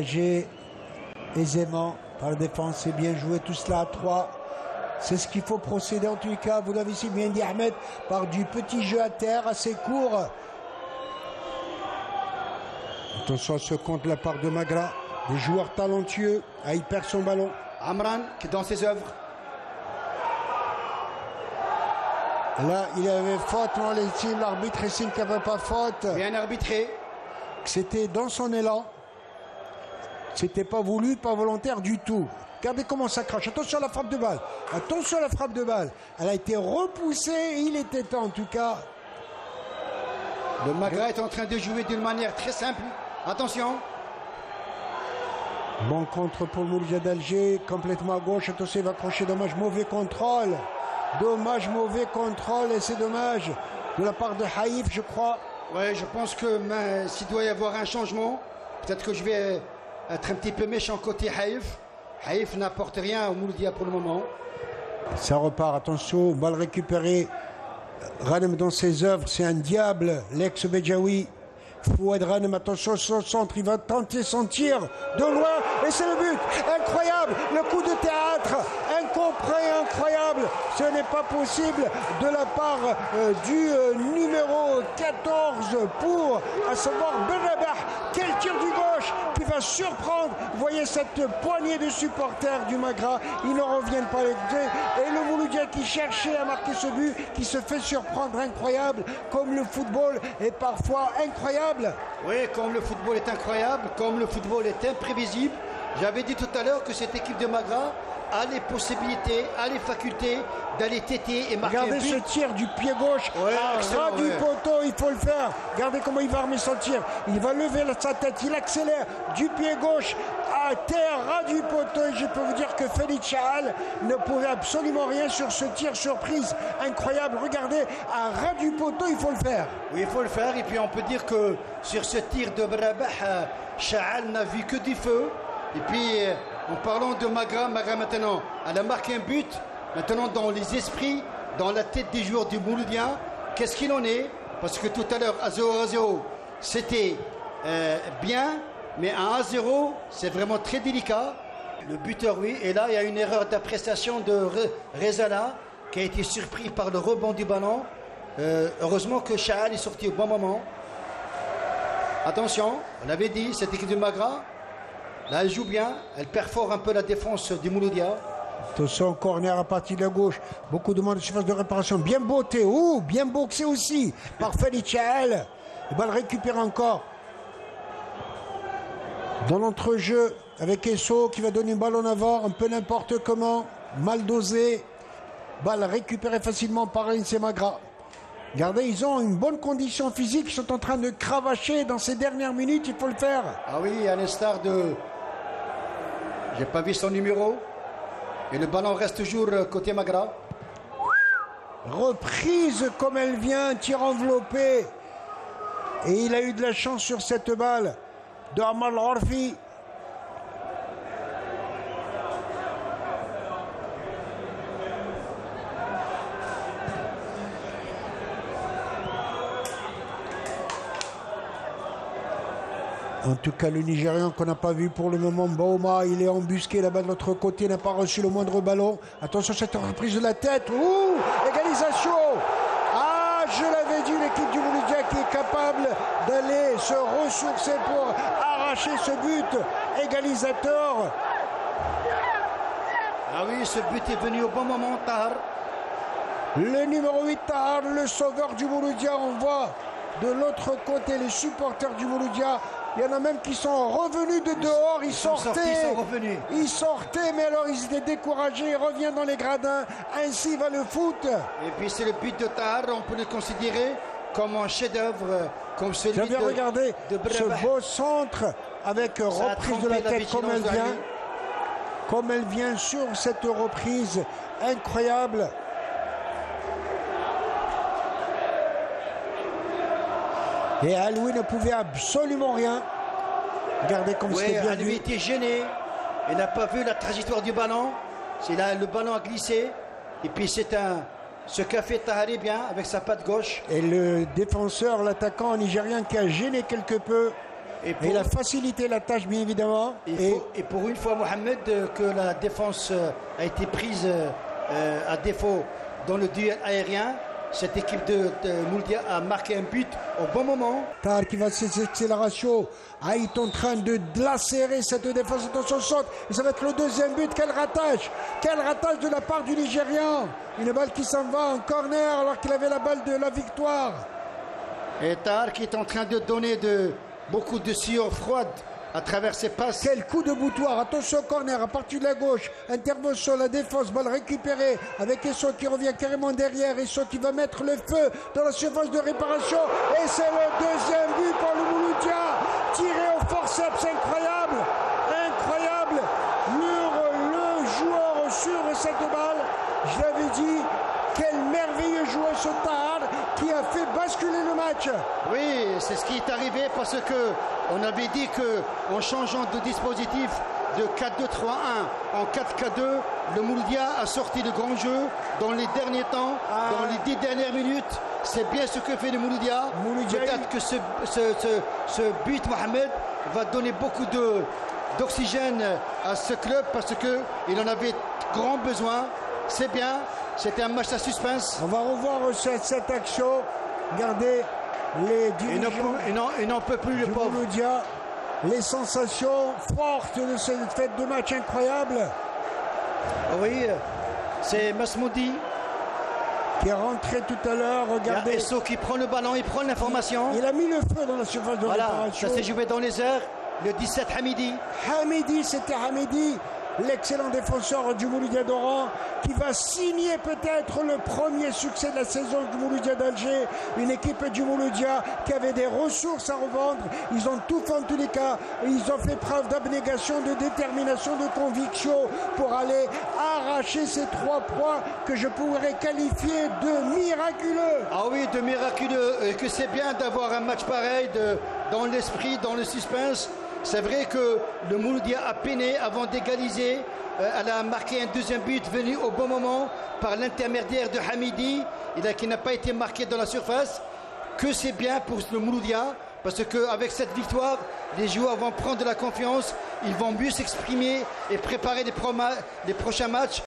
dégagé aisément par la défense. C'est bien joué tout cela à 3. C'est ce qu'il faut procéder en tous les cas. Vous l'avez ici, bien dit Ahmed, par du petit jeu à terre assez court. Attention à ce compte de la part de Magra. Des joueurs talentueux. Ah, il perd son ballon. Amran qui est dans ses œuvres. Là, il avait faute, non, l'arbitre estime qu'il n'y avait pas faute. Bien arbitré. C'était dans son élan. C'était pas voulu, pas volontaire du tout. Regardez comment ça crache. Attention à la frappe de balle. Attention à la frappe de balle. Elle a été repoussée. Il était temps, en tout cas. Le Magra est en train de jouer d'une manière très simple. Attention. Bon contre pour le Mouloudia d'Alger. Complètement à gauche. Attention, il va accrocher. Dommage, mauvais contrôle. Dommage, mauvais contrôle. Et c'est dommage de la part de Haïf, je crois. Oui, je pense que s'il doit y avoir un changement, peut-être que je vais être un petit peu méchant côté Haïf. Haïf n'apporte rien au Mouloudia pour le moment. Ça repart, attention, balle récupérée. Ghanem dans ses œuvres, c'est un diable, l'ex-Bedjaoui. Fouad Ghanem, attention sur le centre, il va tenter son tir de loin, et c'est le but. Incroyable, le coup de théâtre, incroyable. Ce n'est pas possible de la part du numéro 14 pour, à savoir Benrabah. Quel tir du gauche qui va surprendre. Vous voyez cette poignée de supporters du Magra, ils ne reviennent pas les deux. Et le Mouloudia qui cherchait à marquer ce but, qui se fait surprendre, incroyable, comme le football est parfois incroyable. Oui, comme le football est incroyable, comme le football est imprévisible. J'avais dit tout à l'heure que cette équipe de Magra a les possibilités, a les facultés d'aller téter et marquer. Regardez ce tir du pied gauche, ras du poteau, il faut le faire. Regardez comment il va armer son tir. Il va lever sa tête, il accélère du pied gauche à terre, ras du poteau. Et je peux vous dire que Félix Chaal ne pouvait absolument rien sur ce tir surprise. Incroyable, regardez, à ras du poteau, il faut le faire. Oui, il faut le faire. Et puis on peut dire que sur ce tir de Benrabah, Chaal n'a vu que du feu. Et puis, en parlant de Magra maintenant, elle a marqué un but. Maintenant, dans les esprits, dans la tête des joueurs du Mouloudia, qu'est-ce qu'il en est? Parce que tout à l'heure, à 0-0, c'était bien, mais à 1-0, c'est vraiment très délicat. Le buteur, oui. Et là, il y a une erreur d'appréciation de Rezala, qui a été surpris par le rebond du ballon. Heureusement que Chaal est sorti au bon moment. Attention, on avait dit, cette équipe de Magra, là, elle joue bien, elle perfore un peu la défense du Mouloudia. Attention, corner à partir de la gauche. Beaucoup de monde de surface de réparation. Bien botté, bien boxé aussi par Félix Chaal. Il va le récupérer encore. Dans l'entrejeu avec Esso qui va donner une balle en avant, un peu n'importe comment. Mal dosé. Balle récupérée facilement par l'INSEE Magra. Regardez, ils ont une bonne condition physique. Ils sont en train de cravacher dans ces dernières minutes. Il faut le faire. Ah oui, à l'instar de... J'ai pas vu son numéro. Et le ballon reste toujours côté Magra. Reprise comme elle vient, tir enveloppé. Et il a eu de la chance sur cette balle de Amal Orfi. En tout cas, le Nigérian qu'on n'a pas vu pour le moment, Bauma, il est embusqué là-bas de l'autre côté, n'a pas reçu le moindre ballon. Attention, cette reprise de la tête. Égalisation. Ah, je l'avais dit, l'équipe du Mouloudia qui est capable d'aller se ressourcer pour arracher ce but égalisateur. Ah oui, ce but est venu au bon moment, Tahar. Le numéro 8, Tahar, le sauveur du Mouloudia. On voit de l'autre côté les supporters du Mouloudia. Il y en a même qui sont revenus de dehors, ils sortaient, mais alors ils étaient découragés, ils reviennent dans les gradins, ainsi va le foot. Et puis c'est le but de Tahar, on peut le considérer comme un chef-d'œuvre, comme celui de Benrabah. Regardez ce beau centre avec reprise de la tête comme elle vient sur cette reprise incroyable. Et Aloui ne pouvait absolument rien. Regardez comme c'était bien vu. Aloui était gêné. Il n'a pas vu la trajectoire du ballon. C'est là, le ballon a glissé. Et puis c'est ce qu'a fait Tahari bien avec sa patte gauche. Et le défenseur, l'attaquant nigérien qui a gêné quelque peu Et il a facilité la tâche, bien évidemment. Et pour une fois, Mohamed, que la défense a été prise à défaut dans le duel aérien. Cette équipe de Mouloudia a marqué un but au bon moment. Tahar qui va ses accélérations. Il est en train de lacérer cette défense dans son centre. Et ça va être le deuxième but. Quel ratage! Quel ratage de la part du Nigérian. Une balle qui s'en va en corner alors qu'il avait la balle de la victoire. Et Tahar qui est en train de donner beaucoup de sueur froide à travers ses passes. Quel coup de boutoir, attention au corner à partir de la gauche, intervention, la défense, balle récupérée avec Esso qui revient carrément derrière, Esso qui va mettre le feu dans la surface de réparation et c'est le deuxième but pour le Mouloudia, tiré au forceps, incroyable, incroyable, le joueur sur cette balle, je l'avais dit, quel merveilleux joueur ce Tahar qui a fait basculer le match. Oui, c'est ce qui est arrivé parce que on avait dit que en changeant de dispositif de 4-2-3-1 en 4-4-2, le Mouloudia a sorti le grand jeu dans les derniers temps, dans les 10 dernières minutes. C'est bien ce que fait le Mouloudia. Peut-être que ce but, Mohamed, va donner beaucoup d'oxygène à ce club parce qu'il en avait grand besoin. C'est bien, c'était un match à suspense. On va revoir cette action. Regardez les dirigeants. Il n'en peut plus, le pauvre. Mouloudia, les sensations fortes de cette fête de match incroyable. Oui, c'est Masmoudi qui est rentré tout à l'heure. Regardez. Il y a Esso qui prend le ballon, il prend l'information. Il a mis le feu dans la surface de réparation. Ça s'est joué dans les airs. Le 17 Hamidi. Hamidi, c'était Hamidi. L'excellent défenseur du Mouloudia d'Oran qui va signer peut-être le premier succès de la saison du Mouloudia d'Alger. Une équipe du Mouloudia qui avait des ressources à revendre. Ils ont tout fait en tous les cas. Ils ont fait preuve d'abnégation, de détermination, de conviction pour aller arracher ces 3 points que je pourrais qualifier de miraculeux. Ah oui, de miraculeux. Et que c'est bien d'avoir un match pareil dans l'esprit, dans le suspense. C'est vrai que le Mouloudia a peiné avant d'égaliser. Elle a marqué un deuxième but venu au bon moment par l'intermédiaire de Hamidi, qui n'a pas été marqué dans la surface. Que c'est bien pour le Mouloudia, parce qu'avec cette victoire, les joueurs vont prendre de la confiance, ils vont mieux s'exprimer et préparer les prochains matchs.